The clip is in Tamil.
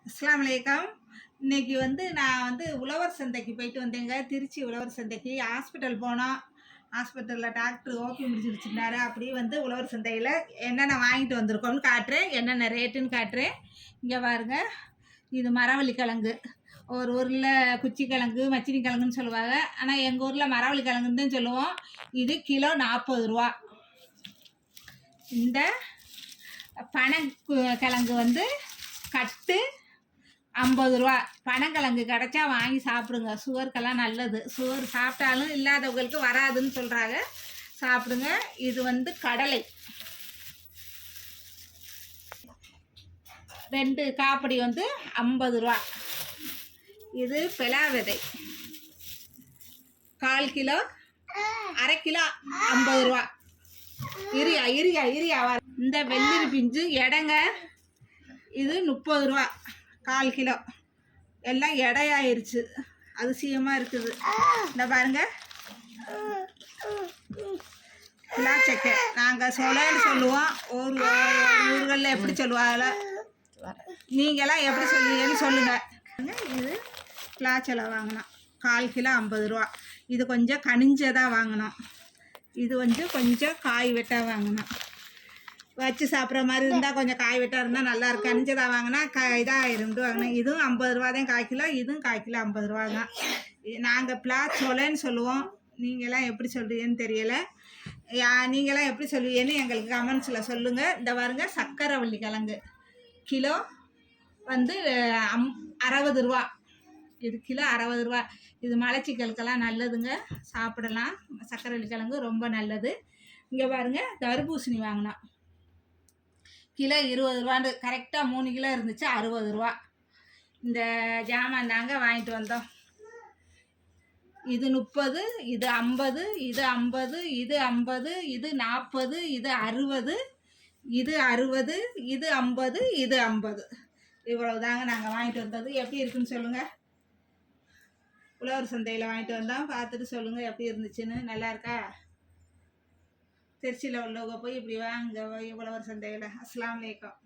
அஸ்ஸலாமு அலைக்கும். இன்னைக்கு நான் உழவர் சந்தைக்கு போயிட்டு வந்தேங்க. திருச்சி உழவர் சந்தைக்கு ஹாஸ்பிட்டல் போனோம். ஹாஸ்பிட்டலில் டாக்டர் ஓபி முடிச்சிருச்சுருந்தாரு. அப்படியே உழவர் சந்தையில் என்னென்ன வாங்கிட்டு வந்திருக்கோம்னு காட்டுறேன், என்னென்ன ரேட்டுன்னு காட்டுறேன். இங்கே பாருங்க, இது மரவள்ளி கிழங்கு. ஒரு ஊரில் குச்சி கிழங்கு, மச்சினி கிழங்குன்னு சொல்லுவாங்க. ஆனால் எங்கள் ஊரில் மரவள்ளி கிழங்குன்னு தான் சொல்லுவோம். இது கிலோ 40 ரூபா. இந்த பனங்கிழங்கு கட்டு 50 ரூபா. பனங்கிழங்கு கிடச்சா வாங்கி சாப்பிடுங்க, சுகருக்கெல்லாம் நல்லது. சுகர் சாப்பிட்டாலும் இல்லாதவங்களுக்கு வராதுன்னு சொல்கிறாங்க, சாப்பிடுங்க. இது கடலை 2 காப்படி 50 ரூபா. இது பெலா விதை 1/4 கிலோ, 1/2 கிலோ 50 ரூபா. இரியா இந்த வெள்ளரி பிஞ்சு எடைங்க, இது 30 ரூபா 1/4 கிலோ. எல்லாம் எடையாயிருச்சு, அதிசயமாக இருக்குது. இந்த பாருங்க, பிளாச்சக்கை நாங்கள் சொலைன்னு சொல்லுவோம். ஊர்களில் எப்படி சொல்லுவாங்கள, நீங்களாம் எப்படி சொல்லுவீங்கன்னு சொல்லுங்கள். இது பிளாச்சலை வாங்கினோம் 1/4 கிலோ 50 ரூபா. இது கொஞ்சம் கனிஞ்சதாக வாங்கினோம். இது கொஞ்சம் காய் வெட்டாக வாங்கினோம். வச்சு சாப்பிட்ற மாதிரி இருந்தால் கொஞ்சம் காய் வெட்டாக இருந்தால் நல்லா இருக்கு. கனிஞ்சதாக வாங்கினா இதாகிருந்து வாங்கினேன். இதுவும் 50 ரூபா தான் 1/4 கிலோ. இதுவும் 1/4 கிலோ 50 ரூபா தான். நாங்கள் பிளாச்சோலைன்னு சொல்லுவோம், நீங்களாம் எப்படி சொல்கிறீங்கன்னு தெரியலை. நீங்களாம் எப்படி சொல்லுவீங்கன்னு எங்களுக்கு கமெண்ட்ஸில் சொல்லுங்கள். இந்த பாருங்க, சக்கரவள்ளி கிழங்கு கிலோ 60 ரூபா. இது கிலோ 60 ரூபா. இது மலச்சிக்கலுக்கெல்லாம் நல்லதுங்க, சாப்பிடலாம். சக்கரவள்ளி கிழங்கு ரொம்ப நல்லது. இங்கே பாருங்கள், தர்பூசணி வாங்கினோம். கிலோ 20 ரூபான்னு கரெக்டாக 3 கிலோ இருந்துச்சு, 60 ரூபா. இந்த ஜாமான் தாங்க வாங்கிட்டு வந்தோம். இது 30, இது 50, இது 50, இது 50, இது 40, இது 60, இது 60, இது 50, இது 50. இவ்வளவு தாங்க நாங்கள் வாங்கிட்டு வந்தது. எப்படி இருக்குன்னு சொல்லுங்கள். உழவர் சந்தையில் வாங்கிட்டு வந்தோம், பார்த்துட்டு சொல்லுங்கள் எப்படி இருந்துச்சுன்னு. நல்லா இருக்கா? திருச்சியில் உள்ளவங்க போய் இப்படி வாங்க உழவர் சந்தையில். அஸ்ஸலாமு அலைக்கும்.